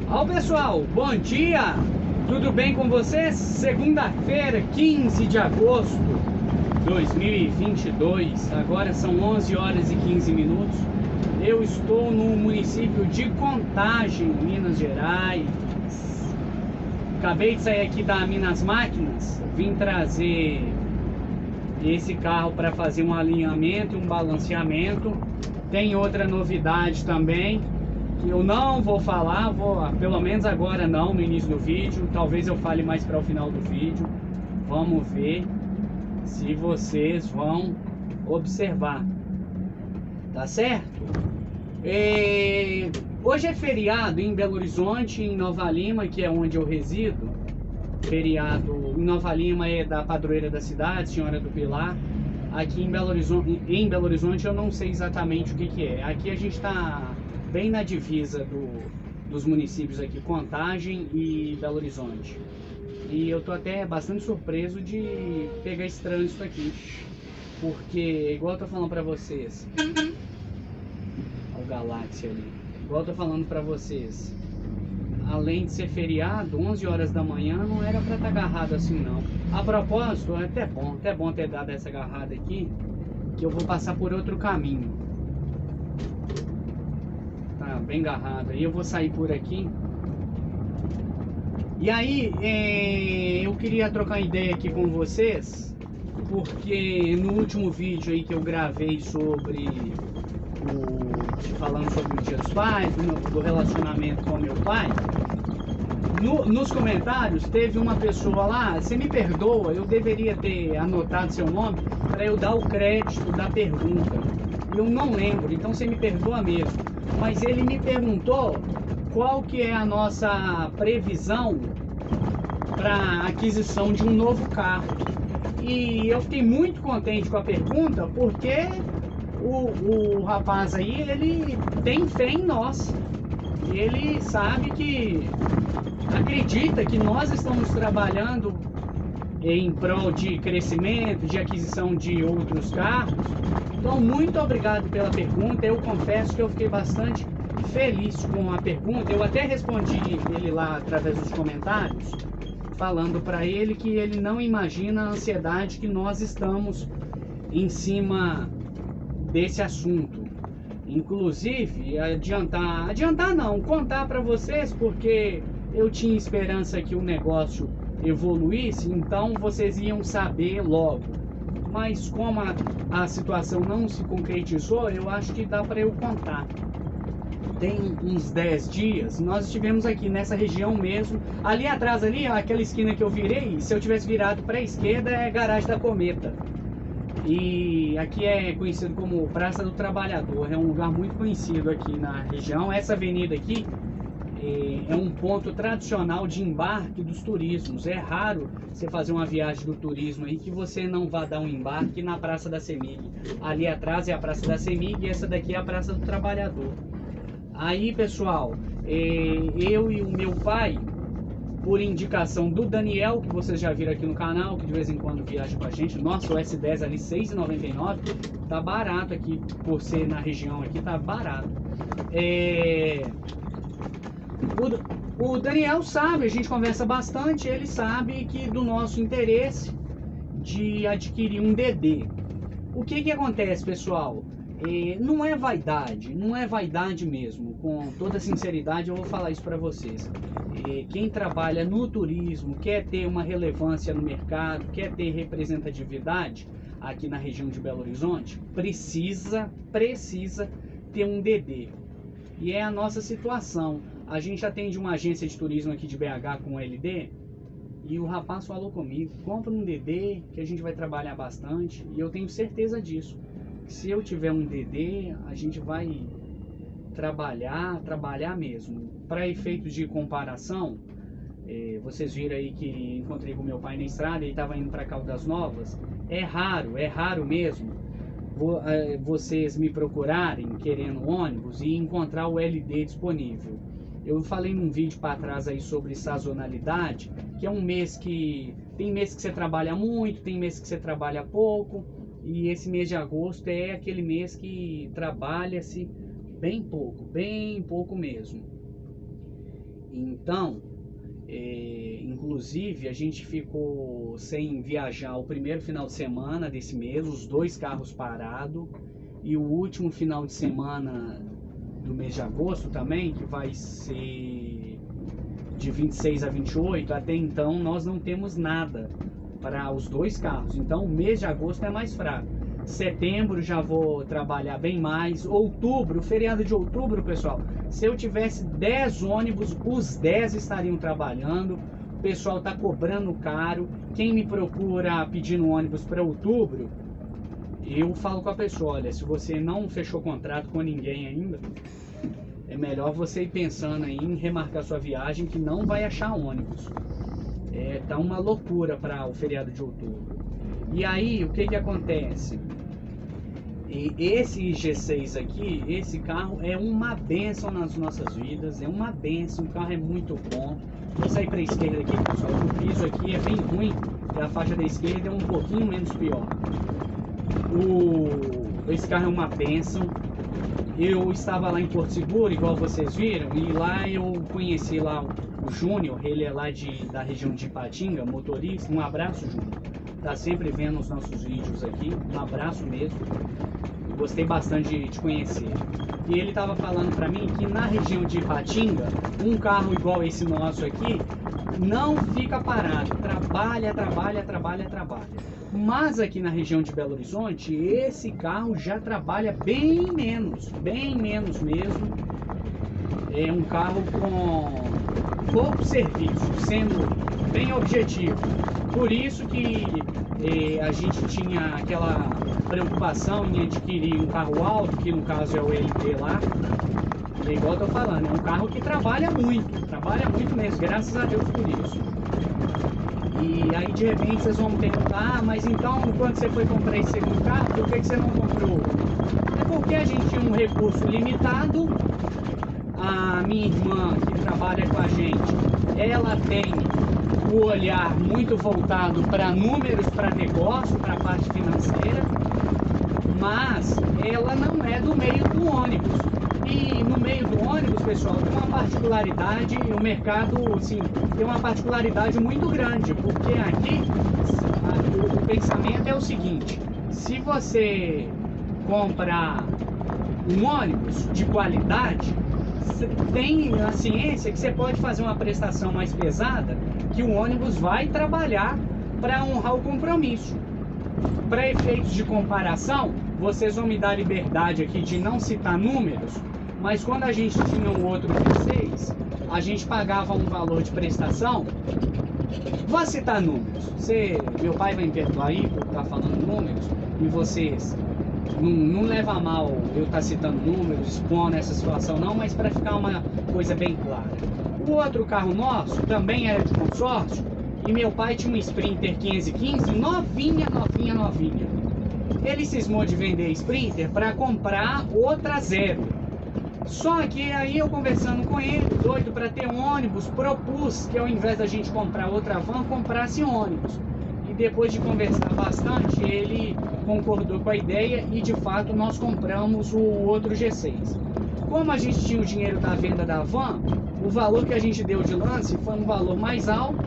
Olá pessoal, bom dia! Tudo bem com vocês? Segunda-feira, 15 de agosto de 2022, agora são 11 horas e 15 minutos. Eu estou no município de Contagem, Minas Gerais. Acabei de sair aqui da Minas Máquinas, vim trazer esse carro para fazer um alinhamento e um balanceamento. Tem outra novidade também, que eu não vou falar, pelo menos agora não, no início do vídeo. Talvez eu fale mais para o final do vídeo. Vamos ver se vocês vão observar. Tá certo? Hoje é feriado em Belo Horizonte, em Nova Lima, que é onde eu resido. Feriado em Nova Lima é da padroeira da cidade, Senhora do Pilar. Aqui em Belo Horizonte eu não sei exatamente o que é. Aqui a gente está bem na divisa dos municípios aqui, Contagem e Belo Horizonte. E eu tô até bastante surpreso de pegar esse trânsito aqui, porque, igual eu tô falando pra vocês, olha o Galáxia ali, igual eu tô falando pra vocês, além de ser feriado, 11 horas da manhã não era pra estar agarrado assim não. A propósito, é até bom ter dado essa agarrada aqui, que eu vou passar por outro caminho. Tá bem agarrado, aí eu vou sair por aqui. E aí, eu queria trocar ideia aqui com vocês, porque no último vídeo aí que eu gravei falando sobre o Dia dos Pais, do relacionamento com meu pai, nos comentários teve uma pessoa lá, você me perdoa, eu deveria ter anotado seu nome para eu dar o crédito da pergunta. Eu não lembro, então você me perdoa mesmo. Mas ele me perguntou qual que é a nossa previsão para aquisição de um novo carro. E eu fiquei muito contente com a pergunta, porque o rapaz aí, ele tem fé em nós. Ele sabe acredita que nós estamos trabalhando em prol de crescimento, de aquisição de outros carros. Então, muito obrigado pela pergunta. Eu confesso que eu fiquei bastante feliz com a pergunta. Eu até respondi ele lá através dos comentários, falando para ele que ele não imagina a ansiedade que nós estamos em cima desse assunto. Inclusive, contar para vocês, porque eu tinha esperança que o negócio evoluísse, então vocês iam saber logo. Mas como a situação não se concretizou, eu acho que dá para eu contar. Tem uns 10 dias, nós estivemos aqui nessa região mesmo. Ali atrás, ali, aquela esquina que eu virei, se eu tivesse virado para a esquerda, é a garagem da Cometa. E aqui é conhecido como Praça do Trabalhador, é um lugar muito conhecido aqui na região. Essa avenida aqui é um ponto tradicional de embarque dos turismos. É raro você fazer uma viagem do turismo aí que você não vá dar um embarque na Praça da Semig. Ali atrás é a Praça da Semig e essa daqui é a Praça do Trabalhador. Aí, pessoal, eu e o meu pai, por indicação do Daniel, que vocês já viram aqui no canal, que de vez em quando viaja com a gente. Nossa, o S10 ali, R$ 6,99, tá barato aqui, por ser na região aqui, tá barato. O Daniel sabe, a gente conversa bastante, ele sabe que do nosso interesse de adquirir um DD. O que acontece, pessoal? Não é vaidade mesmo, com toda sinceridade eu vou falar isso para vocês. Quem trabalha no turismo, quer ter uma relevância no mercado, quer ter representatividade aqui na região de Belo Horizonte, precisa ter um DD. E é a nossa situação. A gente atende uma agência de turismo aqui de BH com LD, e o rapaz falou comigo, compra um DD que a gente vai trabalhar bastante, e eu tenho certeza disso. Se eu tiver um DD, a gente vai trabalhar mesmo. Para efeitos de comparação, vocês viram aí que encontrei com meu pai na estrada, ele estava indo para Caldas Novas. É raro mesmo vocês me procurarem querendo ônibus e encontrar o LD disponível. Eu falei num vídeo para trás aí sobre sazonalidade, que é um mês que tem mês que você trabalha muito, tem mês que você trabalha pouco. E esse mês de agosto é aquele mês que trabalha-se bem pouco mesmo. Então, inclusive a gente ficou sem viajar o primeiro final de semana desse mês, os 2 carros parados, e o último final de semana do mês de agosto também, que vai ser de 26 a 28. Até então nós não temos nada para os 2 carros, então o mês de agosto é mais fraco. Setembro já vou trabalhar bem mais. Outubro, feriado de outubro, pessoal, se eu tivesse 10 ônibus, os 10 estariam trabalhando. O pessoal tá cobrando caro. Quem me procura pedindo ônibus para outubro, eu falo com a pessoa: olha, se você não fechou contrato com ninguém ainda, é melhor você ir pensando aí em remarcar sua viagem, que não vai achar ônibus. Tá uma loucura para o feriado de outubro. E aí, o que acontece? E esse G6 aqui, esse carro é uma bênção nas nossas vidas, é uma bênção, o carro é muito bom. Vou sair para a esquerda aqui, pessoal, o piso aqui é bem ruim, e a faixa da esquerda é um pouquinho menos pior. Esse carro é uma bênção. Eu estava lá em Porto Seguro, igual vocês viram, e lá eu conheci lá o Júnior, ele é lá da região de Ipatinga, motorista. Um abraço, Júnior. Tá sempre vendo os nossos vídeos aqui, um abraço mesmo. Gostei bastante de te conhecer. E ele estava falando para mim que na região de Ipatinga, um carro igual esse nosso aqui não fica parado, trabalha. Mas aqui na região de Belo Horizonte, esse carro já trabalha bem menos mesmo. É um carro com pouco serviço, sendo bem objetivo. Por isso que a gente tinha aquela preocupação em adquirir um carro alto, que no caso é o LT lá. É igual eu tô falando, é um carro que trabalha muito mesmo, graças a Deus por isso. E aí de repente vocês vão perguntar: mas então quando você foi comprar esse segundo carro, por que você não comprou? É porque a gente tinha um recurso limitado. A minha irmã, que trabalha com a gente, ela tem o olhar muito voltado para números, para negócio, para a parte financeira, mas ela não é do meio do ônibus. E no meio do ônibus, pessoal, tem uma particularidade, o mercado, assim, tem uma particularidade muito grande, porque aqui o pensamento é o seguinte: se você comprar um ônibus de qualidade, tem a ciência que você pode fazer uma prestação mais pesada, que o ônibus vai trabalhar para honrar o compromisso. Para efeitos de comparação, vocês vão me dar liberdade aqui de não citar números, mas quando a gente tinha um outro G6, a gente pagava um valor de prestação. Vou citar números. Meu pai vai me perdoar aí por estar falando números, e vocês não leva a mal eu estar citando números, expondo essa situação não, mas para ficar uma coisa bem clara. O outro carro nosso também era de consórcio, e meu pai tinha uma Sprinter 515, novinha. Ele cismou de vender a Sprinter para comprar outra zero. Só que aí eu, conversando com ele, doido para ter um ônibus, propus que ao invés da gente comprar outra van, comprasse ônibus. E depois de conversar bastante, ele concordou com a ideia e de fato nós compramos o outro G6. Como a gente tinha o dinheiro da venda da van, o valor que a gente deu de lance foi um valor mais alto,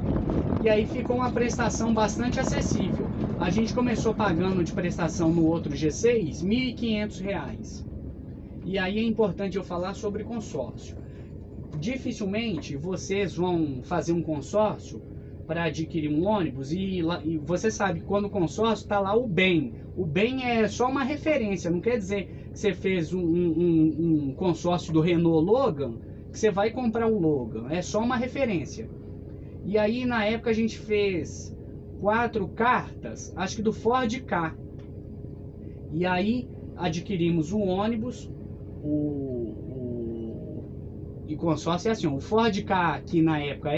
e aí ficou uma prestação bastante acessível. A gente começou pagando de prestação no outro G6 R$ 1.500. E aí é importante eu falar sobre consórcio. Dificilmente vocês vão fazer um consórcio para adquirir um ônibus e você sabe que quando o consórcio está lá o bem. O bem é só uma referência, não quer dizer que você fez um consórcio do Renault Logan, que você vai comprar o Logan. É só uma referência. E aí na época a gente fez 4 cartas, acho que do Ford Ka. E aí adquirimos um ônibus. E consórcio é assim, o Ford Ka, que na época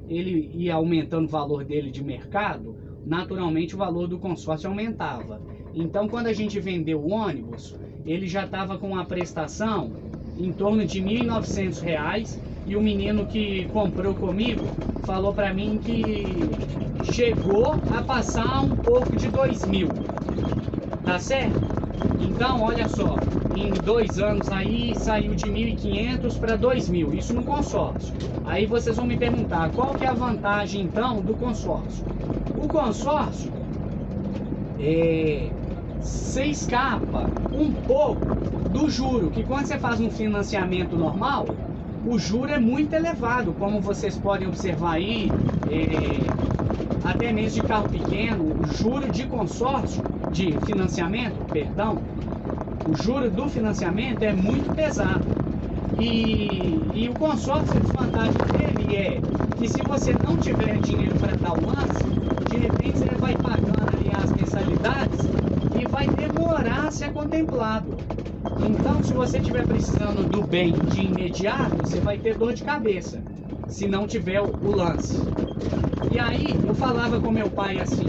ele ia aumentando o valor dele de mercado, naturalmente o valor do consórcio aumentava. Então quando a gente vendeu o ônibus, ele já estava com uma prestação em torno de R$ 1.900, e o menino que comprou comigo falou para mim que chegou a passar um pouco de 2.000, tá certo? Então olha só, em 2 anos aí saiu de 1.500 para 2.000, isso no consórcio. Aí vocês vão me perguntar, qual que é a vantagem então do consórcio? O consórcio, você escapa um pouco do juro, que quando você faz um financiamento normal, o juro é muito elevado, como vocês podem observar aí, até mesmo de carro pequeno, o juro de consórcio, de financiamento, perdão, o juro do financiamento é muito pesado. E o consórcio, a desvantagem dele é que se você não tiver dinheiro para dar o lance, de repente você vai pagando ali as mensalidades e vai demorar a ser contemplado. Então, se você estiver precisando do bem de imediato, você vai ter dor de cabeça, se não tiver o lance. E aí, eu falava com meu pai assim,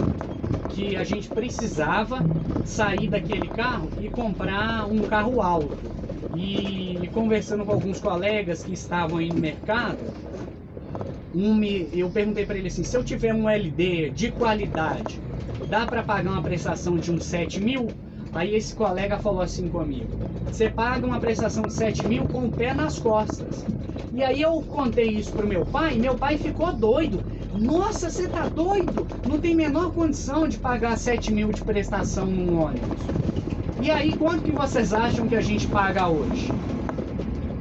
que a gente precisava sair daquele carro e comprar um carro alto. E conversando com alguns colegas que estavam aí no mercado, eu perguntei para ele assim, se eu tiver um LD de qualidade, dá para pagar uma prestação de uns 7.000? Aí esse colega falou assim comigo, você paga uma prestação de 7.000 com o pé nas costas. E aí eu contei isso pro meu pai ficou doido. Nossa, você tá doido? Não tem menor condição de pagar 7.000 de prestação num ônibus. E aí, quanto que vocês acham que a gente paga hoje?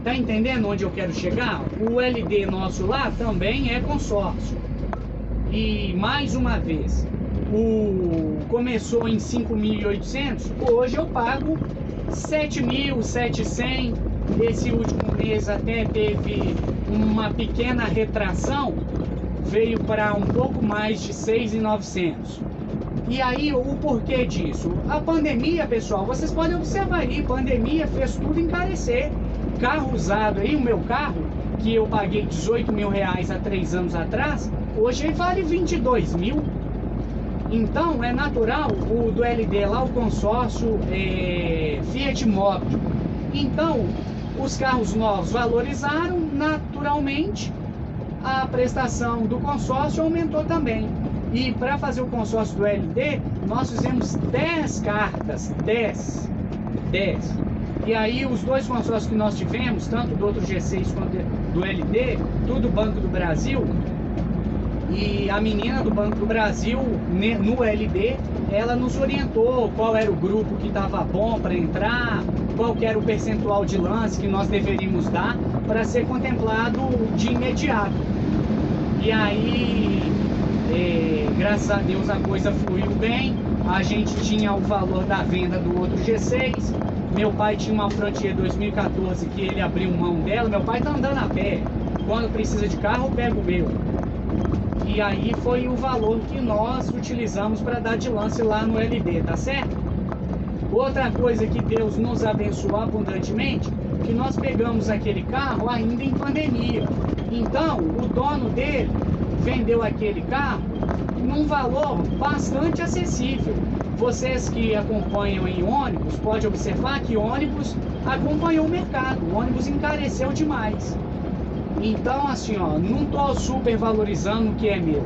Tá entendendo onde eu quero chegar? O LD nosso lá também é consórcio. E mais uma vez, começou em 5.800, hoje eu pago 7.700. Esse último mês até teve uma pequena retração, veio para um pouco mais de 6.900. E aí, o porquê disso? A pandemia, pessoal, vocês podem observar aí, pandemia fez tudo encarecer. Carro usado aí, o meu carro, que eu paguei 18.000 reais há 3 anos atrás, hoje ele vale 22.000. Então, é natural, o do LD lá, o consórcio Fiat Mobi. Então, os carros novos valorizaram, naturalmente, a prestação do consórcio aumentou também. E para fazer o consórcio do LD, nós fizemos 10 cartas, 10. E aí os dois consórcios que nós tivemos, tanto do outro G6 quanto do LD, tudo Banco do Brasil, e a menina do Banco do Brasil, no LD, ela nos orientou qual era o grupo que estava bom para entrar, qual que era o percentual de lance que nós deveríamos dar para ser contemplado de imediato. E aí, graças a Deus, a coisa fluiu bem. A gente tinha o valor da venda do outro G6. Meu pai tinha uma Frontier 2014 que ele abriu mão dela. Meu pai tá andando a pé. Quando precisa de carro, eu pego o meu. E aí foi o valor que nós utilizamos para dar de lance lá no LD, tá certo? Outra coisa que Deus nos abençoou abundantemente, que nós pegamos aquele carro ainda em pandemia. Então, o dono dele vendeu aquele carro num valor bastante acessível. Vocês que acompanham em ônibus, pode observar que ônibus acompanhou o mercado, o ônibus encareceu demais. Então, assim, ó, não estou super valorizando o que é meu,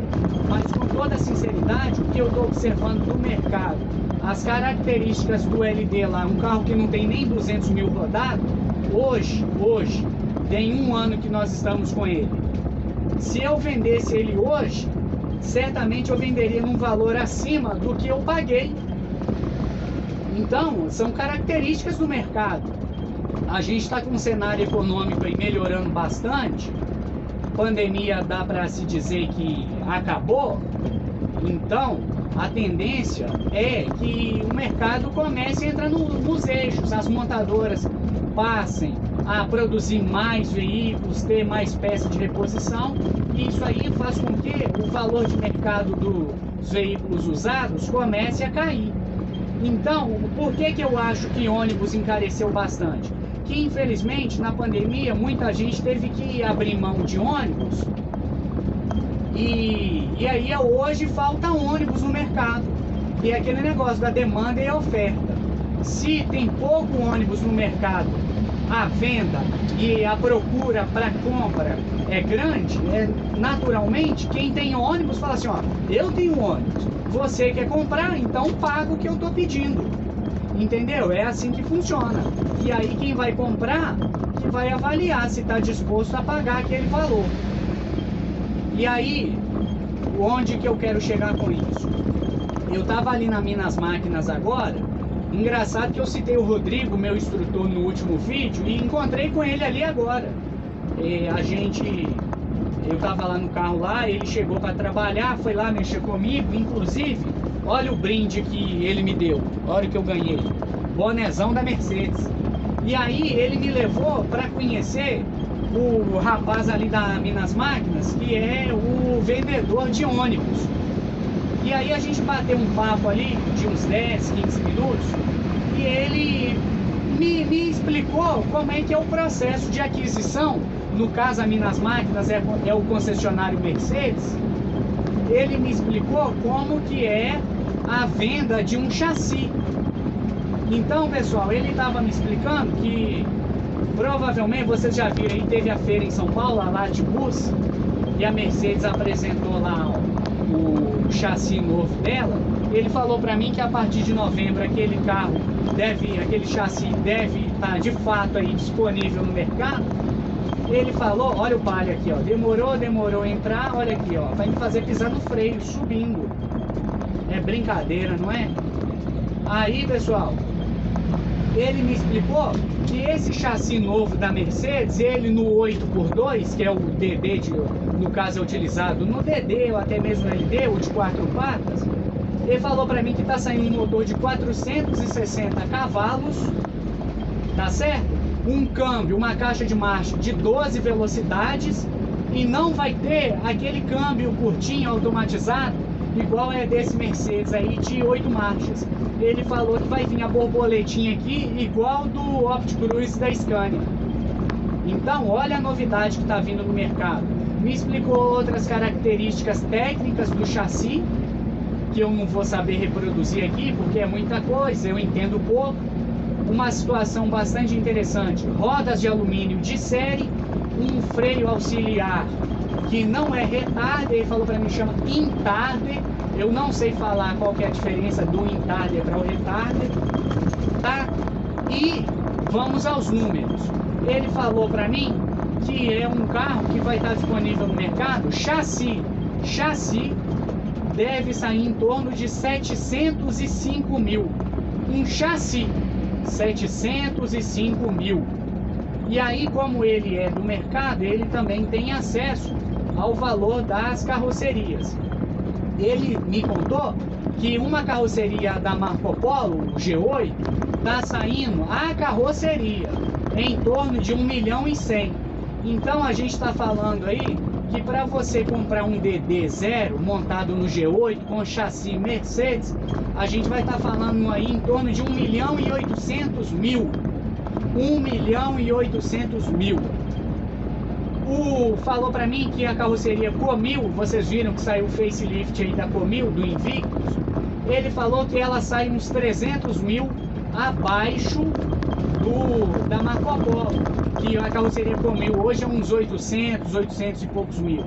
mas com toda sinceridade, o que eu estou observando do mercado, as características do LD lá, um carro que não tem nem 200.000 rodado, hoje, tem 1 ano que nós estamos com ele. Se eu vendesse ele hoje, certamente eu venderia num valor acima do que eu paguei. Então, são características do mercado. A gente está com um cenário econômico aí melhorando bastante. Pandemia dá para se dizer que acabou. Então, a tendência é que o mercado comece a entrar nos eixos. As montadoras passem a produzir mais veículos, ter mais peças de reposição. E isso aí faz com que o valor de mercado dos veículos usados comece a cair. Então, por que eu acho que ônibus encareceu bastante? Que infelizmente na pandemia muita gente teve que abrir mão de ônibus e aí hoje falta ônibus no mercado. E é aquele negócio da demanda e a oferta. Se tem pouco ônibus no mercado, a venda e a procura para compra é grande, naturalmente quem tem ônibus fala assim, ó, eu tenho ônibus, você quer comprar, então paga o que eu estou pedindo. Entendeu? É assim que funciona. E aí quem vai comprar, que vai avaliar se está disposto a pagar aquele valor. E aí, onde que eu quero chegar com isso? Eu estava ali na Minas Máquinas agora. Engraçado que eu citei o Rodrigo, meu instrutor, no último vídeo, e encontrei com ele ali agora. Eu tava lá no carro lá, ele chegou para trabalhar, foi lá mexer comigo, inclusive, olha o brinde que ele me deu, olha o que eu ganhei, bonezão da Mercedes. E aí ele me levou para conhecer o rapaz ali da Minas Máquinas, que é o vendedor de ônibus. E aí a gente bateu um papo ali de uns 10, 15 minutos, e ele me explicou como é que é o processo de aquisição. No caso, a Minas Máquinas é o concessionário Mercedes. Ele me explicou como que é a venda de um chassi. Então, pessoal, ele estava me explicando que provavelmente vocês já viram aí, teve a feira em São Paulo, a Latibus, e a Mercedes apresentou lá o chassi novo dela. Ele falou para mim que a partir de novembro aquele chassi deve estar de fato aí disponível no mercado. Ele falou, olha o Palio aqui, ó, demorou a entrar, olha aqui, ó, vai me fazer pisar no freio, subindo. É brincadeira, não é? Aí, pessoal, ele me explicou que esse chassi novo da Mercedes, ele no 8x2, que é o DD, no caso é utilizado no DD ou até mesmo no LD, o de 4 patas, ele falou para mim que está saindo um motor de 460 cavalos, tá certo? Um câmbio, uma caixa de marcha de 12 velocidades e não vai ter aquele câmbio curtinho automatizado igual é desse Mercedes aí de 8 marchas. Ele falou que vai vir a borboletinha aqui igual do Opticruise da Scania. Então olha a novidade que está vindo no mercado. Me explicou outras características técnicas do chassi que eu não vou saber reproduzir aqui porque é muita coisa, eu entendo pouco. Uma situação bastante interessante, rodas de alumínio de série, um freio auxiliar que não é retarder, ele falou para mim, chama intarder, eu não sei falar qual que é a diferença do intarder para o retarder, tá? E vamos aos números. Ele falou para mim que é um carro que vai estar disponível no mercado, chassi deve sair em torno de 705 mil, um chassi 705 mil. E aí, como ele é do mercado, ele também tem acesso ao valor das carrocerias. Ele me contou que uma carroceria da Marco Polo, o G8, está saindo a carroceria em torno de 1.100.000. Então a gente está falando aí que para você comprar um DD0 montado no G8 com chassi Mercedes, a gente vai estar falando aí em torno de 1.800.000. 1.800.000. Falou para mim que a carroceria Comil, vocês viram que saiu o facelift aí da Comil, do Invictus, ele falou que ela sai uns 300 mil abaixo da Marco Polo, que a carroceria Comil hoje é uns 800 e poucos mil.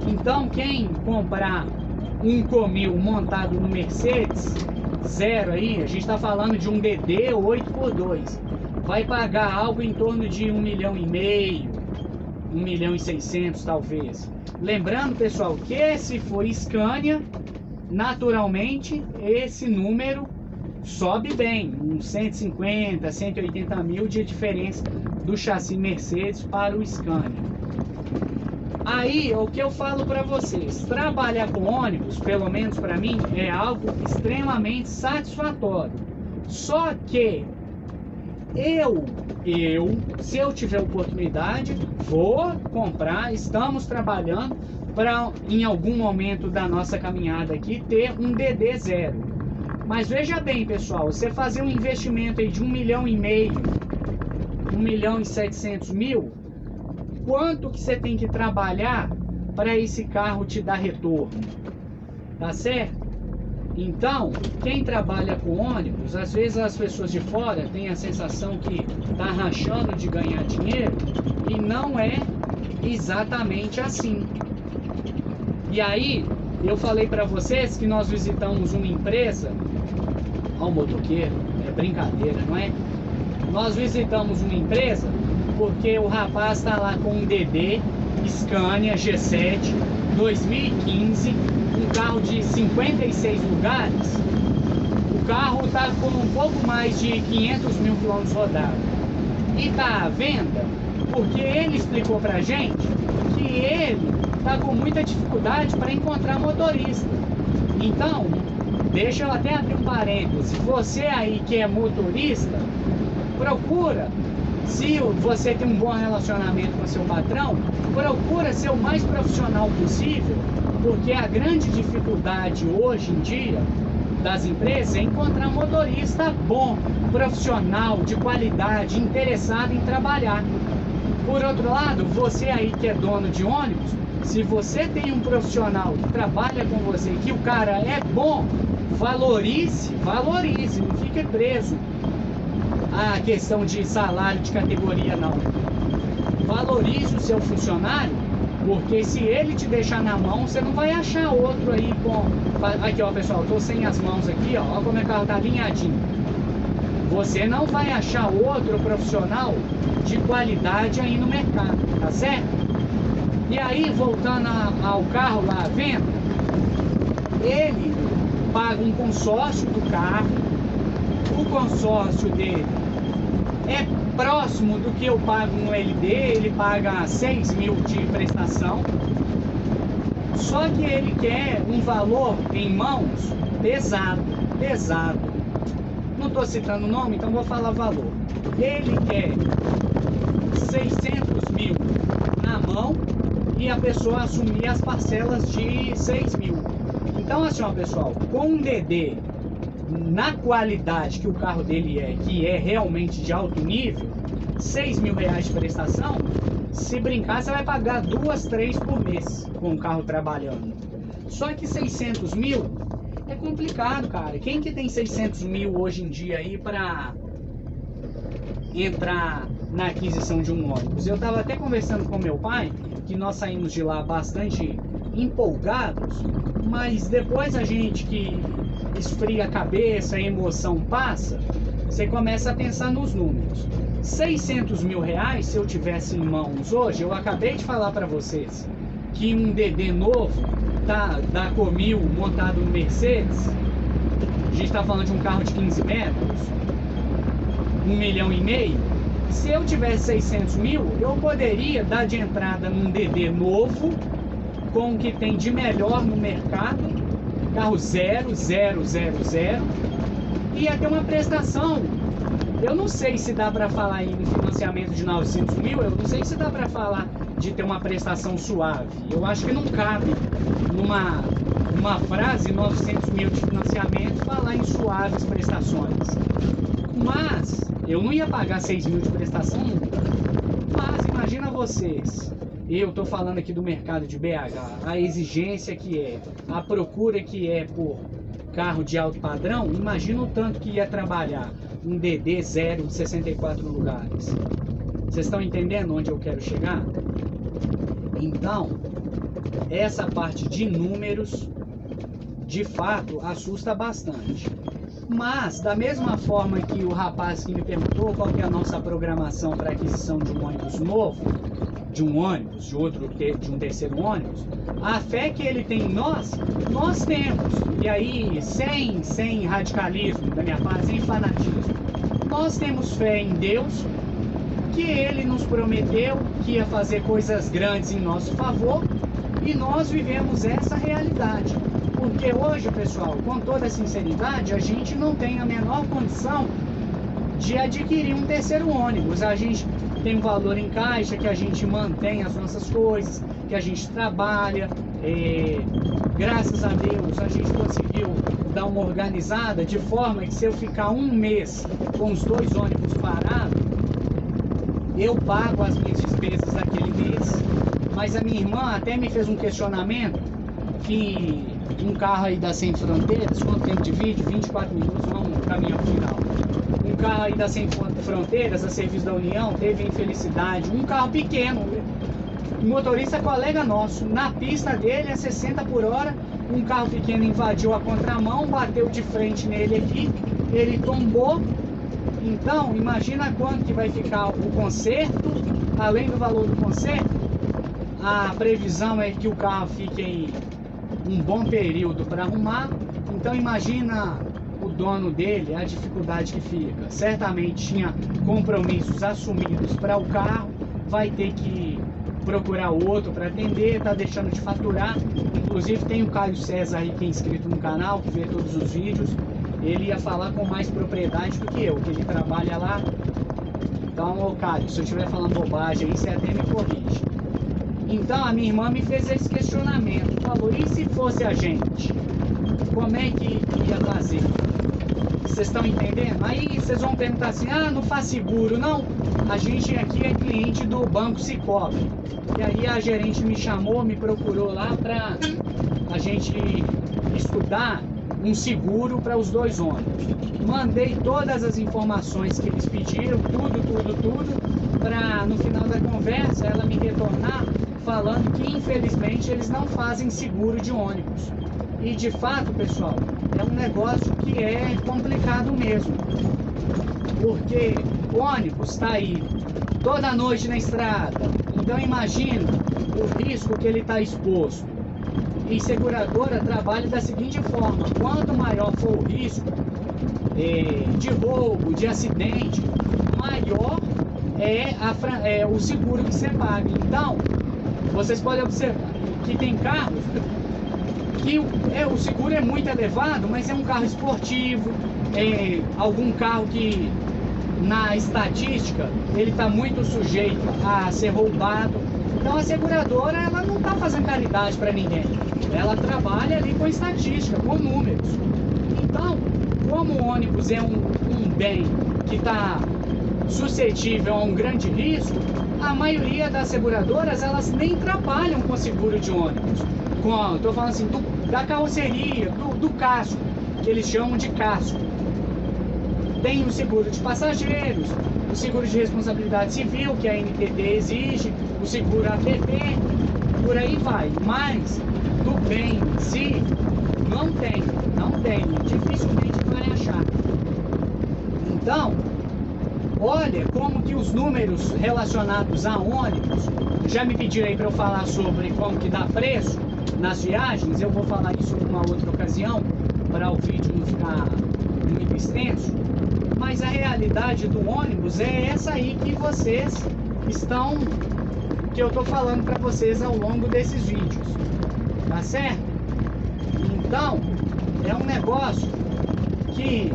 Então quem comprar um Comil montado no Mercedes zero aí, a gente está falando de um DD 8x2, vai pagar algo em torno de 1,5 milhão, 1.600.000 talvez. Lembrando, pessoal, que se for Scania, naturalmente esse número sobe bem, uns 150, 180 mil de diferença do chassi Mercedes para o Scania. Aí, o que eu falo para vocês, trabalhar com ônibus, pelo menos para mim, é algo extremamente satisfatório. Só que se eu tiver oportunidade, vou comprar, estamos trabalhando para em algum momento da nossa caminhada aqui ter um DD0. Mas veja bem, pessoal, você fazer um investimento aí de 1,5 milhão, 1.700.000, quanto que você tem que trabalhar para esse carro te dar retorno? Tá certo? Então, quem trabalha com ônibus, às vezes as pessoas de fora têm a sensação que tá rachando de ganhar dinheiro e não é exatamente assim. E aí, eu falei para vocês que nós visitamos uma empresa, ao motoqueiro, é brincadeira, não é? Nós visitamos uma empresa porque o rapaz está lá com um DD Scania G7 2015, um carro de 56 lugares. O carro está com um pouco mais de 500 mil quilômetros rodados e está à venda porque ele explicou pra gente que ele está com muita dificuldade para encontrar motorista. Então, deixa eu até abrir um parêntese, você aí que é motorista, procura, se você tem um bom relacionamento com seu patrão, procura ser o mais profissional possível, porque a grande dificuldade hoje em dia das empresas é encontrar um motorista bom, profissional, de qualidade, interessado em trabalhar. Por outro lado, você aí que é dono de ônibus, se você tem um profissional que trabalha com você, que o cara é bom, valorize, não fique preso à questão de salário de categoria, não. Valorize o seu funcionário, porque se ele te deixar na mão, você não vai achar outro aí com... Aqui, ó, pessoal, tô sem as mãos aqui, ó como é que ela tá alinhadinho. Você não vai achar outro profissional de qualidade aí no mercado, tá certo? E aí, voltando ao carro lá à venda, ele paga um consórcio do carro, o consórcio dele é próximo do que eu pago no LD, ele paga 6 mil de prestação, só que ele quer um valor em mãos pesado. Não estou citando o nome, então vou falar valor. Ele quer 600 mil na mão e a pessoa assumir as parcelas de 6 mil. Então assim, ó, pessoal, com um DD na qualidade que o carro dele é, que é realmente de alto nível, 6 mil reais de prestação, se brincar você vai pagar 2, 3 por mês com o carro trabalhando. Só que 600 mil é complicado, cara. Quem que tem 600 mil hoje em dia aí pra entrar na aquisição de um ônibus? Eu tava até conversando com meu pai, que nós saímos de lá bastante empolgados, mas depois a gente que esfria a cabeça, a emoção passa, você começa a pensar nos números. 600 mil reais, se eu tivesse em mãos hoje, eu acabei de falar para vocês que um DD novo da Comil montado no Mercedes, a gente está falando de um carro de 15 metros, 1,5 milhão. Se eu tivesse 600 mil, eu poderia dar de entrada num DD novo, com o que tem de melhor no mercado, carro 0, ia ter uma prestação. Eu não sei se dá para falar em financiamento de 900 mil, eu não sei se dá para falar de ter uma prestação suave. Eu acho que não cabe numa frase 900 mil de financiamento falar em suaves prestações. Mas eu não ia pagar 6 mil de prestação nunca. Mas imagina vocês, eu tô falando aqui do mercado de BH, a exigência que é, a procura que é por carro de alto padrão, imagina o tanto que ia trabalhar um DD 0 de 64 lugares. Vocês estão entendendo onde eu quero chegar? Então, essa parte de números, de fato, assusta bastante. Mas, da mesma forma que o rapaz que me perguntou qual que é a nossa programação para aquisição de um ônibus novo, de um terceiro ônibus, a fé que ele tem em nós temos. E aí, sem radicalismo da minha parte, sem fanatismo, nós temos fé em Deus, que Ele nos prometeu que ia fazer coisas grandes em nosso favor, e nós vivemos essa realidade. Porque hoje, pessoal, com toda sinceridade, a gente não tem a menor condição de adquirir um terceiro ônibus. A gente tem um valor em caixa, que a gente mantém as nossas coisas, que a gente trabalha. Graças a Deus a gente conseguiu dar uma organizada de forma que se eu ficar um mês com os 2 ônibus parados, eu pago as minhas despesas daquele mês. Mas a minha irmã até me fez um questionamento que um carro aí da Sem Fronteiras, quanto tempo de vídeo? 24 minutos, vamos caminhar pro final. Um carro aí da Sem Fronteiras, a serviço da União, teve infelicidade, um carro pequeno, um motorista colega nosso, na pista dele a 60 por hora, um carro pequeno invadiu a contramão, bateu de frente nele aqui, ele tombou. Então, imagina quanto que vai ficar o conserto, além do valor do conserto. A previsão é que o carro fique aí um bom período para arrumar. Então, imagina o dono dele, a dificuldade que fica. Certamente tinha compromissos assumidos para o carro, vai ter que procurar outro para atender, tá deixando de faturar. Inclusive tem o Caio César aí que é inscrito no canal, que vê todos os vídeos. Ele ia falar com mais propriedade do que eu, que ele trabalha lá. Então, ô Caio, se eu estiver falando bobagem aí, você até me corrige. Então a minha irmã me fez esse questionamento, falou, e se fosse a gente? Como é que ia fazer? Vocês estão entendendo? Aí vocês vão perguntar assim, ah, não faz seguro, não? A gente aqui é cliente do Banco Sicoob. E aí a gerente me chamou, me procurou lá para a gente estudar um seguro para os dois ônibus. Mandei todas as informações que eles pediram, tudo, para no final da conversa ela me retornar falando que infelizmente eles não fazem seguro de ônibus. E de fato, pessoal, é um negócio que é complicado mesmo, porque o ônibus está aí toda noite na estrada, então imagina o risco que ele está exposto. E seguradora trabalha da seguinte forma, quanto maior for o risco de roubo, de acidente, maior é o seguro que você paga. Então, vocês podem observar que tem carros que o seguro é muito elevado, mas é um carro esportivo, algum carro que na estatística ele está muito sujeito a ser roubado. Então a seguradora ela não está fazendo caridade para ninguém, ela trabalha ali com estatística, com números. Então, como o ônibus é um bem que está suscetível a um grande risco, a maioria das seguradoras elas nem trabalham com seguro de ônibus. Estou falando assim, da carroceria, do casco, que eles chamam de casco. Tem o seguro de passageiros, o seguro de responsabilidade civil, que a NTT exige, o seguro ATP, por aí vai. Mas do bem em si, não tem, dificilmente vai achar. Então, olha como que os números relacionados a ônibus, já me pediram aí para eu falar sobre como que dá preço nas viagens, eu vou falar isso em uma outra ocasião, para o vídeo não ficar muito extenso, mas a realidade do ônibus é essa aí que vocês estão, que eu estou falando para vocês ao longo desses vídeos, tá certo? Então, é um negócio que,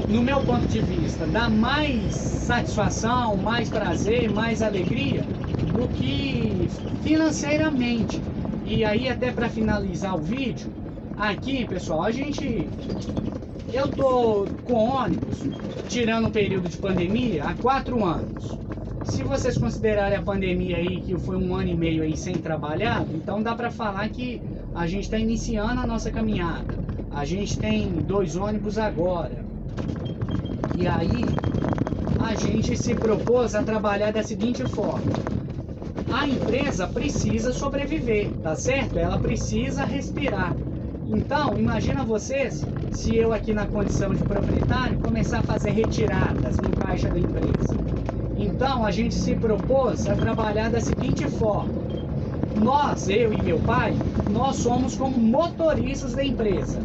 no meu ponto de vista, dá mais satisfação, mais prazer, mais alegria do que financeiramente. E aí, até para finalizar o vídeo, aqui, pessoal, eu tô com ônibus, tirando o período de pandemia, há 4 anos. Se vocês considerarem a pandemia aí, que foi 1 ano e meio aí sem trabalhar, então dá para falar que a gente está iniciando a nossa caminhada. A gente tem 2 ônibus agora. E aí, a gente se propôs a trabalhar da seguinte forma. A empresa precisa sobreviver, tá certo? Ela precisa respirar. Então, imagina vocês, se eu aqui na condição de proprietário, começar a fazer retiradas no caixa da empresa. Então, a gente se propôs a trabalhar da seguinte forma. Nós, eu e meu pai, nós somos como motoristas da empresa.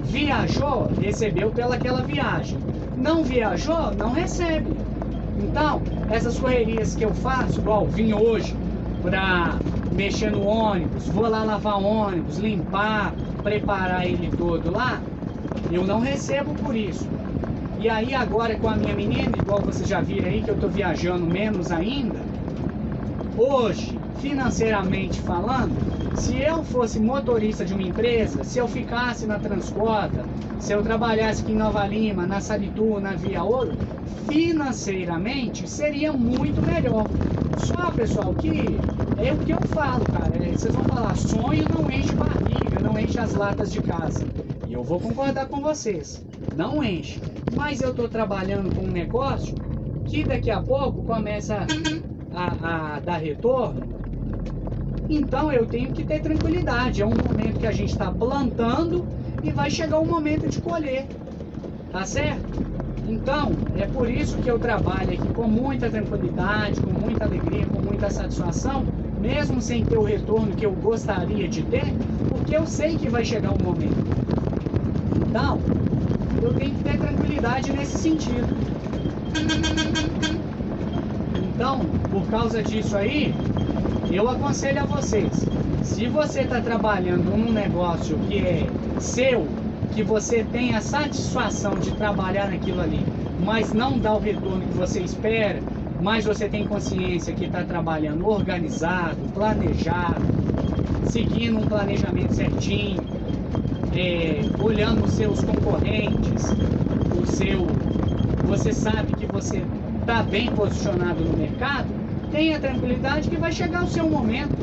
Viajou, recebeu pelaquela viagem. Não viajou, não recebe. Então, essas correrias que eu faço, igual vim hoje para mexer no ônibus, vou lá lavar o ônibus, limpar, preparar ele todo lá, eu não recebo por isso. E aí agora com a minha menina, igual vocês já viram aí que eu tô viajando menos ainda, hoje, financeiramente falando, se eu fosse motorista de uma empresa, se eu ficasse na Transcota, se eu trabalhasse aqui em Nova Lima, na Saritu, na Via Ouro, financeiramente seria muito melhor. Só, pessoal, que é o que eu falo, cara. Vocês vão falar, sonho não enche barriga, não enche as latas de casa. E eu vou concordar com vocês, não enche. Mas eu tô trabalhando com um negócio que daqui a pouco começa a dar retorno. Então eu tenho que ter tranquilidade. É um momento que a gente está plantando e vai chegar o momento de colher. Tá certo? Então, é por isso que eu trabalho aqui com muita tranquilidade, com muita alegria, com muita satisfação, mesmo sem ter o retorno que eu gostaria de ter, porque eu sei que vai chegar um momento. Então, eu tenho que ter tranquilidade nesse sentido. Então, por causa disso aí, eu aconselho a vocês, se você está trabalhando num negócio que é seu, que você tem a satisfação de trabalhar naquilo ali, mas não dá o retorno que você espera, mas você tem consciência que está trabalhando organizado, planejado, seguindo um planejamento certinho, olhando os seus concorrentes, você sabe que você está bem posicionado no mercado, tenha tranquilidade que vai chegar o seu momento.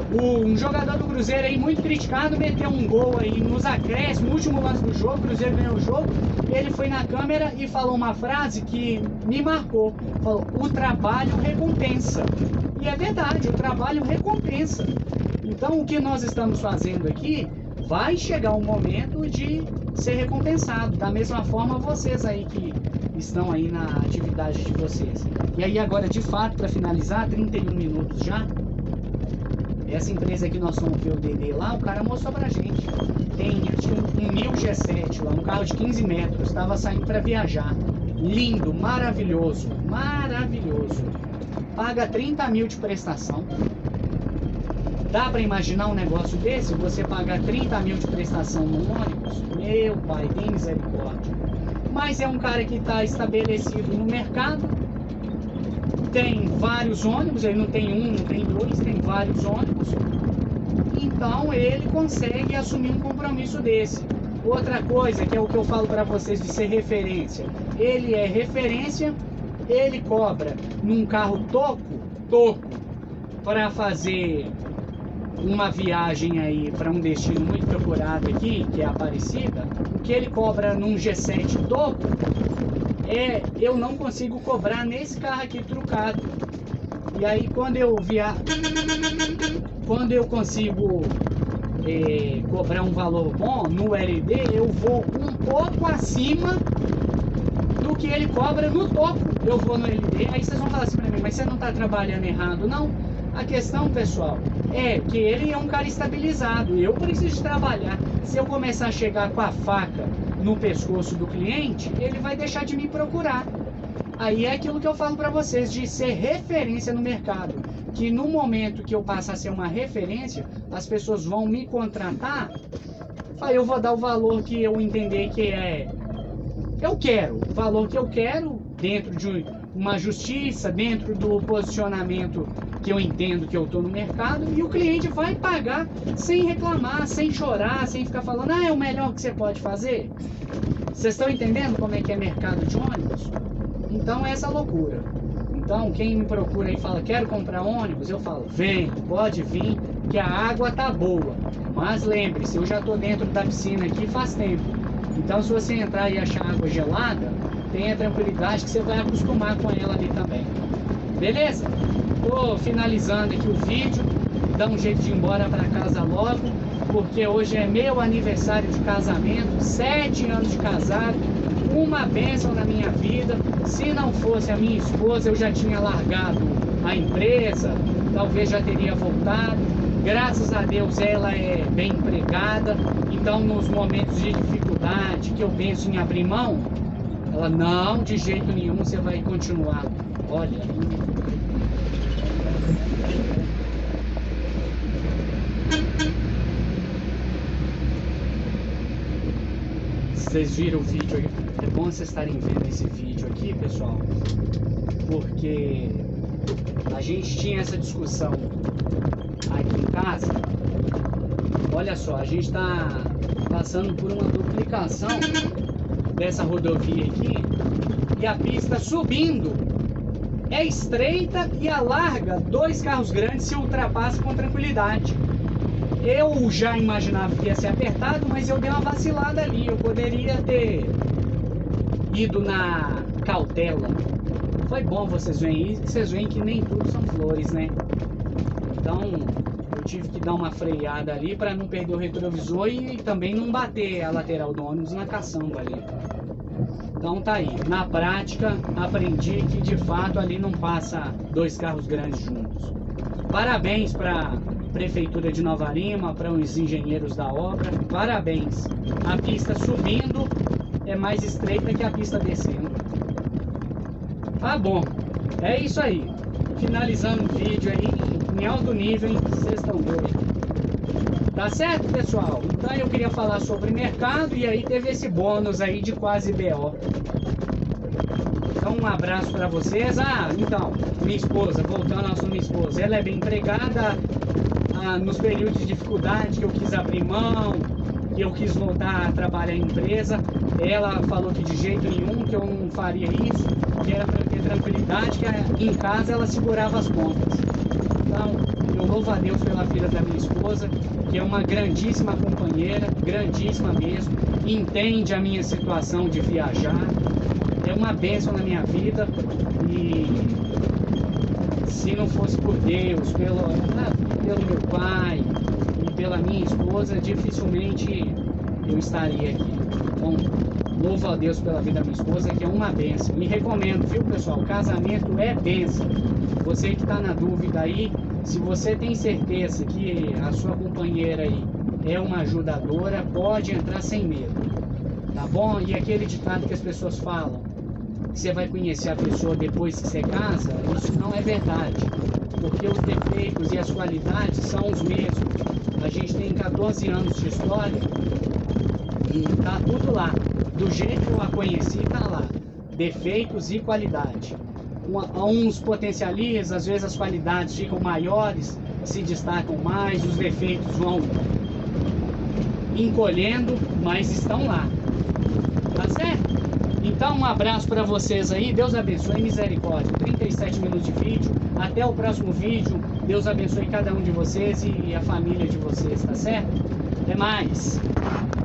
Um jogador do Cruzeiro aí muito criticado meteu um gol aí nos acréscimos, no último lance do jogo, o Cruzeiro ganhou o jogo, ele foi na câmera e falou uma frase que me marcou, falou: o trabalho recompensa. E é verdade, o trabalho recompensa. Então o que nós estamos fazendo aqui vai chegar um momento de ser recompensado, da mesma forma vocês aí que estão aí na atividade de vocês. E aí agora, de fato, para finalizar, 31 minutos já, essa empresa que nós fomos ver o DD lá, o cara mostrou pra gente. Tem um 1000 G7 lá, um carro de 15 metros, estava saindo para viajar. Lindo, maravilhoso, maravilhoso. Paga 30 mil de prestação. Dá para imaginar um negócio desse? Você pagar 30 mil de prestação no ônibus? Meu pai, tem misericórdia. Mas é um cara que está estabelecido no mercado. Tem vários ônibus, ele não tem um, não tem dois, tem vários ônibus. Então ele consegue assumir um compromisso desse. Outra coisa, que é o que eu falo para vocês de ser referência. Ele é referência, ele cobra num carro toco, para fazer uma viagem aí para um destino muito procurado aqui, que é Aparecida. O que ele cobra num G7 toco, eu não consigo cobrar nesse carro aqui trucado. E aí quando eu consigo cobrar um valor bom no LD, eu vou um pouco acima do que ele cobra no topo. Eu vou no LD, aí vocês vão falar assim pra mim: mas você não tá trabalhando errado? Não. A questão, pessoal, é que ele é um cara estabilizado. Eu preciso trabalhar. Se eu começar a chegar com a faca no pescoço do cliente, ele vai deixar de me procurar. Aí é aquilo que eu falo para vocês, de ser referência no mercado. Que no momento que eu passar a ser uma referência, as pessoas vão me contratar. Aí eu vou dar o valor que eu entender que eu quero. O valor que eu quero, dentro de uma justiça, dentro do posicionamento que eu entendo que eu estou no mercado, e o cliente vai pagar sem reclamar, sem chorar, sem ficar falando: é o melhor que você pode fazer. Vocês estão entendendo como é que é mercado de ônibus? Então é essa loucura. Então quem me procura e fala: quero comprar ônibus, eu falo: vem, pode vir, que a água tá boa. Mas lembre-se, eu já estou dentro da piscina aqui faz tempo. Então se você entrar e achar água gelada, tenha tranquilidade que você vai acostumar com ela ali também. Beleza? Tô finalizando aqui o vídeo, dá um jeito de ir embora para casa logo, porque hoje é meu aniversário de casamento, 7 anos de casado, uma bênção na minha vida. Se não fosse a minha esposa, eu já tinha largado a empresa, talvez já teria voltado. Graças a Deus ela é bem empregada, então nos momentos de dificuldade que eu penso em abrir mão, ela: não, de jeito nenhum, você vai continuar. Olha, vocês viram o vídeo aqui? É bom vocês estarem vendo esse vídeo aqui, pessoal, porque a gente tinha essa discussão aqui em casa. Olha só, a gente está passando por uma duplicação dessa rodovia aqui, e a pista subindo é estreita e a larga, 2 carros grandes se ultrapassam com tranquilidade. Eu já imaginava que ia ser apertado, mas eu dei uma vacilada ali. Eu poderia ter ido na cautela. Foi bom vocês verem isso, vocês veem que nem tudo são flores, né? Então eu tive que dar uma freada ali para não perder o retrovisor e também não bater a lateral do ônibus na caçamba ali. Então tá aí, na prática aprendi que de fato ali não passa dois carros grandes juntos. Parabéns para Prefeitura de Nova Lima, para os engenheiros da obra, parabéns. A pista subindo é mais estreita que a pista descendo. Tá bom, é isso aí. Finalizando o vídeo aí em alto nível, hein? Vocês estão doidos. Tá certo, pessoal? Então eu queria falar sobre mercado e aí teve esse bônus aí de quase BO. Então um abraço para vocês. Então, minha esposa, voltando ao assunto, minha esposa, ela é bem empregada. Nos períodos de dificuldade que eu quis abrir mão, que eu quis voltar a trabalhar em empresa, ela falou que de jeito nenhum, que eu não faria isso, que era para ter tranquilidade, que em casa ela segurava as pontas. Então, eu louvo a Deus pela filha da minha esposa, que é uma grandíssima companheira, grandíssima mesmo, entende a minha situação de viajar, é uma bênção na minha vida e se não fosse por Deus, pelo meu pai e pela minha esposa, dificilmente eu estaria aqui. Então, louvo a Deus pela vida da minha esposa, que é uma bênção. Me recomendo, viu, pessoal? Casamento é bênção. Você que está na dúvida aí, se você tem certeza que a sua companheira aí é uma ajudadora, pode entrar sem medo, tá bom? E aquele ditado que as pessoas falam, que você vai conhecer a pessoa depois que você casa, isso não é verdade, porque os defeitos e as qualidades são os mesmos. A gente tem 14 anos de história e tá tudo lá, do jeito que eu a conheci, tá lá, defeitos e qualidade. Uns potencializam, às vezes as qualidades ficam maiores, se destacam mais, os defeitos vão encolhendo, mas estão lá, tá certo? Então um abraço para vocês aí, Deus abençoe, misericórdia. 37 minutos de vídeo, até o próximo vídeo, Deus abençoe cada um de vocês e a família de vocês, tá certo? Até mais!